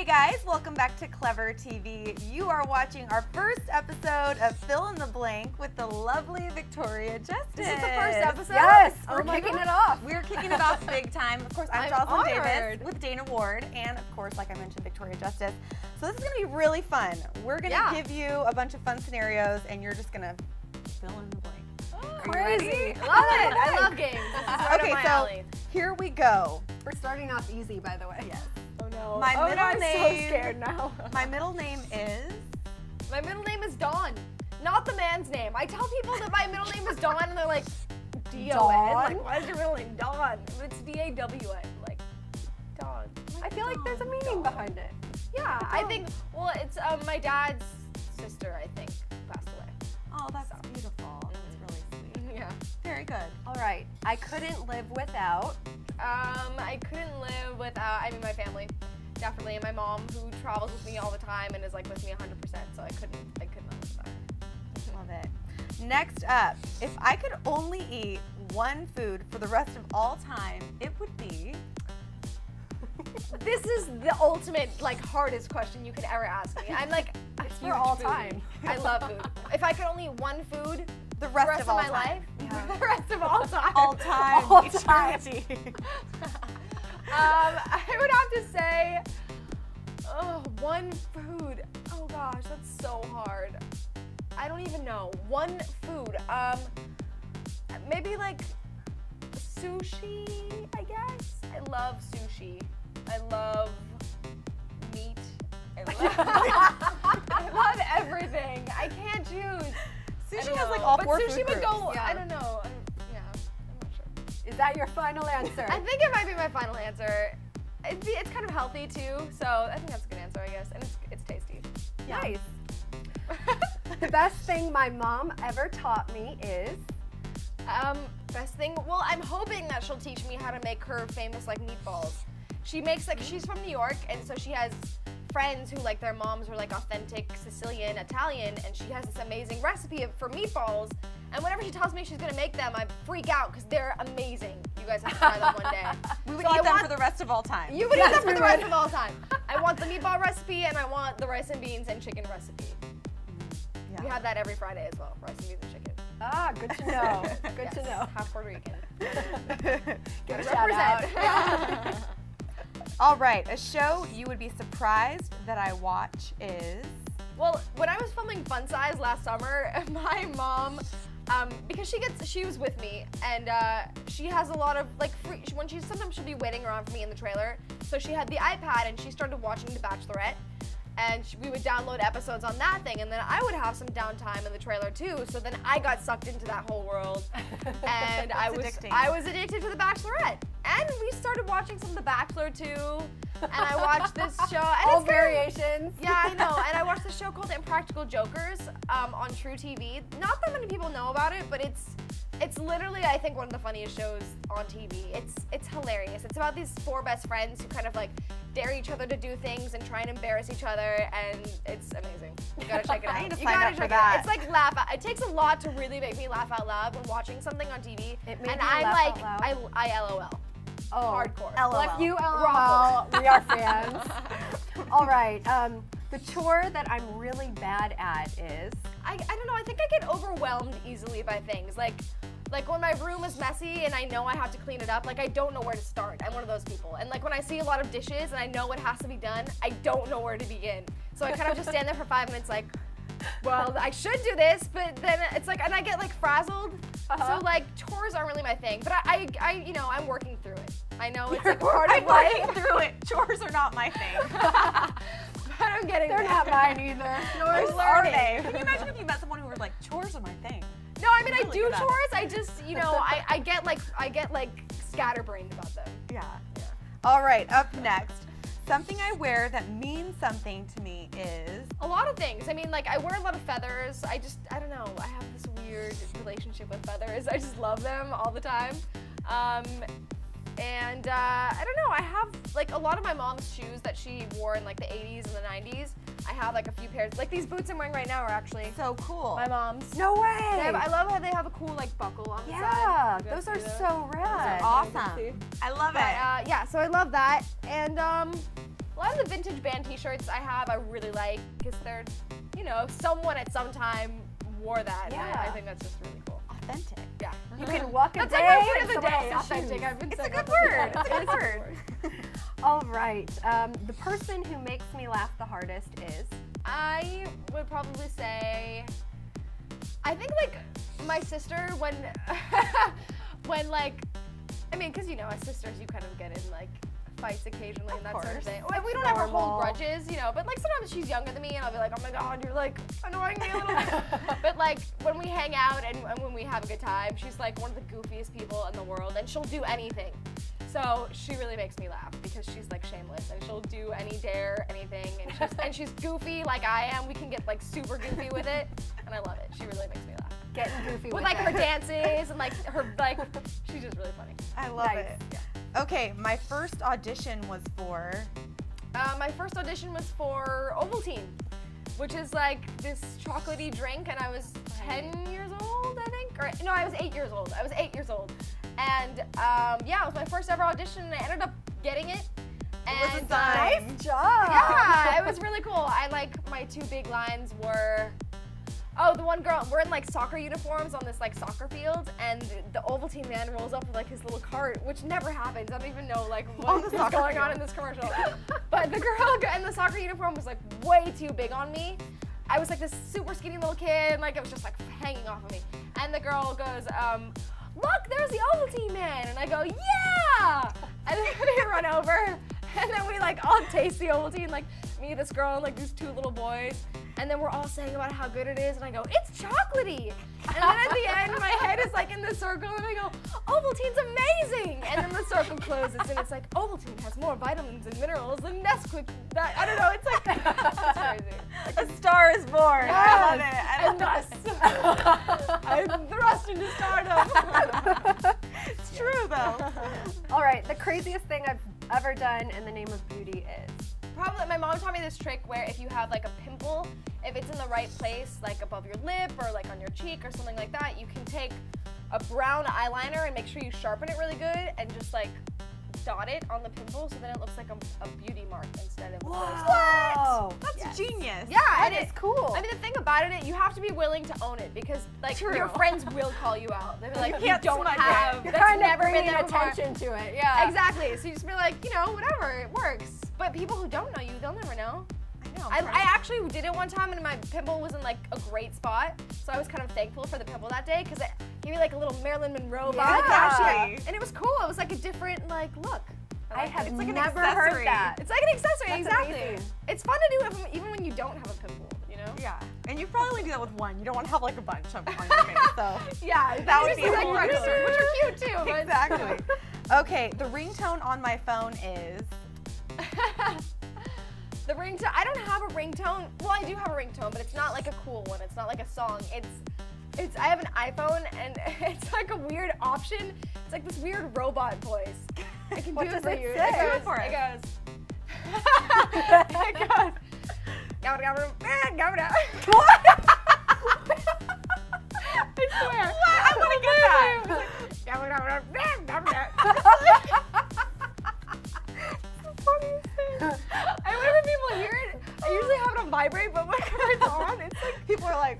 guys, welcome back to Clever TV. You are watching our first episode of Fill in the Blank with the lovely Victoria Justice. This is the first episode? Yes, we're kicking it off. We're kicking it off big time. Of course, I'm Jocelyn honored. Davis with Dana Ward, and of course, like I mentioned, Victoria Justice. So this is going to be really fun. We're going to give you a bunch of fun scenarios, and you're just going to fill in the blank. Crazy. Love it. I love games. This is right Okay, up my so alley. here we go. We're starting off easy, by the way. Yes. Oh no. My middle I'm name. so scared now. My middle name is. My middle name is Dawn, not the man's name. I tell people that my middle name is Dawn, and they're like, D-O-N? Like, why is your middle name Dawn? But it's D-A-W-N. Like, Dawn. I feel like there's a meaning behind it. Yeah, I think, well, it's my dad's sister, I think, passed away. Oh, that's beautiful. That's really sweet. Yeah. Very good. All right. I couldn't live without. I couldn't live without, my family, definitely, and my mom, who travels with me all the time and is like with me 100%, so I couldn't live without her. Love it. Next up, if I could only eat one food for the rest of all time, it would be. This is the ultimate, hardest question you could ever ask me. I'm like, for all time. I love food. If I could only eat one food The rest of of all my time. life, Yeah. the rest of all time. All time. All time. eternity. I would have to say, one food. Oh gosh, that's so hard. I don't even know. One food. Maybe like sushi, I guess. I love sushi. I love meat. I love everything. I can't choose. Sushi has like all but four sushi food would go. groups. Yeah. I don't know. I'm not sure. Is that your final answer? I think it might be my final answer. It's kind of healthy too, so I think that's a good answer, I guess, and it's tasty. Nice. The best thing my mom ever taught me is. Best thing. Well, I'm hoping that she'll teach me how to make her famous meatballs. She makes she's from New York, and so she has friends who their moms were authentic Sicilian, Italian, and she has this amazing recipe for meatballs. And whenever she tells me she's gonna make them, I freak out because they're amazing. You guys have to try them one day. We would So eat I them want- for the rest of all time. You would Yes, eat them for we the rest would. of all time. I want the meatball recipe, and I want the rice and beans and chicken recipe. Yeah. We have that every Friday as well, rice and beans and chicken. Ah, good to know. Good to Yes, know. half Puerto Rican. Give a Gotta shout out. represent. All right, a show you would be surprised that I watch is. Well, when I was filming Fun Size last summer, my mom, because she was with me, and she has a lot of free. Sometimes she'll be waiting around for me in the trailer, so she had the iPad and she started watching The Bachelorette, and we would download episodes on that thing, and then I would have some downtime in the trailer too. So then I got sucked into that whole world, and I was addicted to The Bachelorette, and we started watching some of The Bachelor too. And I watched this show. And All it's kind of- variations. Yeah, I know. And I watched this show called Impractical Jokers on True TV. Not that many people know about it, but it's literally, I think, one of the funniest shows on TV. It's hilarious. It's about these four best friends who kind of dare each other to do things and try and embarrass each other, and it's amazing. You gotta check it out. I need to You sign gotta up for check that. it out. It's laugh out. It takes a lot to really make me laugh out loud when watching something on TV. It made and me I'm laugh out loud? I LOL. Oh, Hardcore. Well, if you Raffle. LOL, we are fans. All right. The chore that I'm really bad at is. I don't know, I think I get overwhelmed easily by things. Like when my room is messy and I know I have to clean it up, I don't know where to start. I'm one of those people. And when I see a lot of dishes and I know what has to be done, I don't know where to begin. So I kind of just stand there for 5 minutes well, I should do this, but then it's and I get frazzled. Uh-huh. So chores aren't really my thing, but I'm working through it. I know it's a part of I'm life, working through it. Chores are not my thing. but I'm getting They're there. not mine either. Chores Nor are are they. Can you imagine if you met someone who were chores are my thing? No, I mean I Really do good at it. chores. I just I get scatterbrained about them. Yeah. All right, up next. Something I wear that means something to me is. A lot of things. I mean, I wear a lot of feathers. I don't know. I have this weird relationship with feathers. I just love them all the time. And I don't know. I have a lot of my mom's shoes that she wore in the 80s and the 90s. I have a few pairs. These boots I'm wearing right now are actually So cool. my mom's. No way. I love how they have a cool buckle on the side. Yeah, You guys those are see that? so rad. Awesome. I love But it. yeah, so I love that. And A lot of the vintage band t-shirts I really like because they're, you know, someone at some time wore that. Yeah. And I think that's just really cool. Authentic. Yeah. You can walk a That's day like my word and of the someone day. else's Authentic. shoes. I've been It's a saying good that. word. It's a good word. All right. The person who makes me laugh the hardest is? I would probably say, I think like my sister when, like, I mean, because you know, as sisters, you kind of get in like fights occasionally and that sort of thing. Well, we don't ever hold grudges, you know, but like sometimes she's younger than me and I'll be like, oh my God, you're like annoying me a little bit. But like when we hang out and when we have a good time, she's like one of the goofiest people in the world and she'll do anything. So she really makes me laugh because she's like shameless and she'll do anything and she's goofy like I am. We can get like super goofy with it and I love it. She really makes me laugh. Getting goofy with like her dances and like her like she's just really funny. I love it. Yeah. Okay, my first audition was for? My first audition was for Ovaltine, which is like this chocolatey drink, and I was 10 years old, I think. Or no, I was 8 years old. And yeah, it was my first ever audition, and I ended up getting it. And it was Nice job. Yeah, it was really cool. My two big lines were, oh, the one girl, we're in like soccer uniforms on this like soccer field, and the Ovaltine man rolls up with like his little cart, which never happens. I don't even know like what is going on in this commercial. But the girl in the soccer uniform was like way too big on me. I was like this super skinny little kid, like it was just like hanging off of me. And the girl goes, look, there's the Ovaltine man. And I go, yeah! And then we run over, and then we like all taste the Ovaltine, like me, this girl, and like these two little boys. And then we're all saying about how good it is, and I go, it's chocolatey! And then at the end, my head is like in the circle, and I go, Ovaltine's amazing! And then the circle closes, and it's like, Ovaltine has more vitamins and minerals than Nesquik. I don't know, it's like, it's crazy. A Star is Born. Yes. I love it. And thus, I'm thrust into stardom. It's true, though. All right, the craziest thing I've ever done in the name of beauty is? Probably, my mom taught me this trick where if you have like a pimple, if it's in the right place, like above your lip or like on your cheek or something like that, you can take a brown eyeliner and make sure you sharpen it really good and just like dot it on the pimple so then it looks like a beauty mark instead of What? That's genius. Yeah, That is cool. I mean, the thing about it, you have to be willing to own it because like your friends will call you out. They'll be like, you don't have, You're that's kind of never been bringing there before. attention to it, yeah. Exactly, so you just be like, you know, whatever, it works. But people who don't know you, they'll never know. I know. I actually did it one time and my pimple was in like a great spot, so I was kind of thankful for the pimple that day because it gave me like a little Marilyn Monroe vibe. Exactly. And it was cool. It was like a different like look. I have It's like an never heard accessory. that. It's like an accessory, That's exactly. amazing. It's fun to do it even when you don't have a pimple, you know? Yeah, and you probably only do that with one. You don't want to have like a bunch of on your face, so. Yeah, That would be like cool. regular, which are cute too. But Exactly. Okay, the ringtone on my phone is? The ringtone, I don't have a ringtone. Well, I do have a ringtone, but it's not like a cool one. It's not like a song. I have an iPhone and it's like a weird option. It's like this weird robot voice. I can What do does it for it you. say? It Go goes, for it. it goes. It goes. What? I swear. What? I want to get that. And whenever people hear it, I usually have it on vibrate, but whenever it's on, it's like People are like,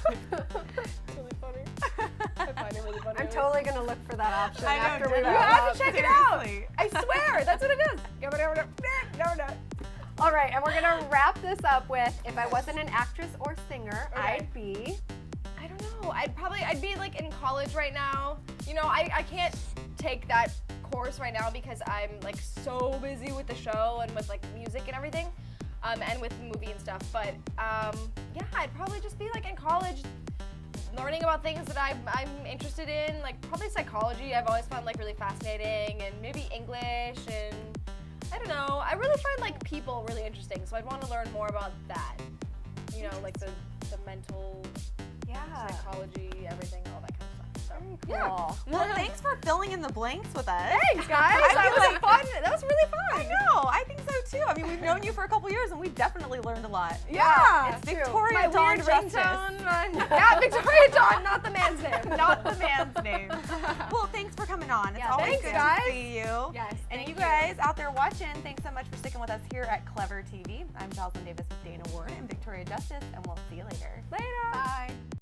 it's really funny. I find it really funny. I'm totally going to look for that option I know, after do we that. You wrap have up. to check it out. Seriously. I swear, that's what it is. All right, and we're going to wrap this up with, if I wasn't an actress or singer, Okay. I'd be... I don't know. I'd be like in college right now. You know, I can't take that course right now because I'm like so busy with the show and with like music and everything, and with the movie and stuff. But yeah, I'd probably just be like in college, learning about things that I'm interested in, like probably psychology. I've always found like really fascinating, and maybe English, and I don't know. I really find like people really interesting, so I'd want to learn more about that. You know, like the mental. Psychology, everything, all that kind of stuff. So, yeah. Cool. well, thanks for filling in the blanks with us. Thanks, guys. That was fun. That was really fun. I know. I think so too. I mean, we've known you for a couple years, and we definitely learned a lot. Yeah, It's true. Victoria My Dawn weird Justice. ringtone. Yeah, Victoria Dawn, not the man's name. Not the man's name. Well, thanks for coming on. It's Yeah, always thanks, good guys. to see you. Yes, And thank you you. guys out there watching, thanks so much for sticking working with us here at Clever TV. I'm Jocelyn Davis with Dana Ward and Victoria Justice, and we'll see you later. Later. Bye.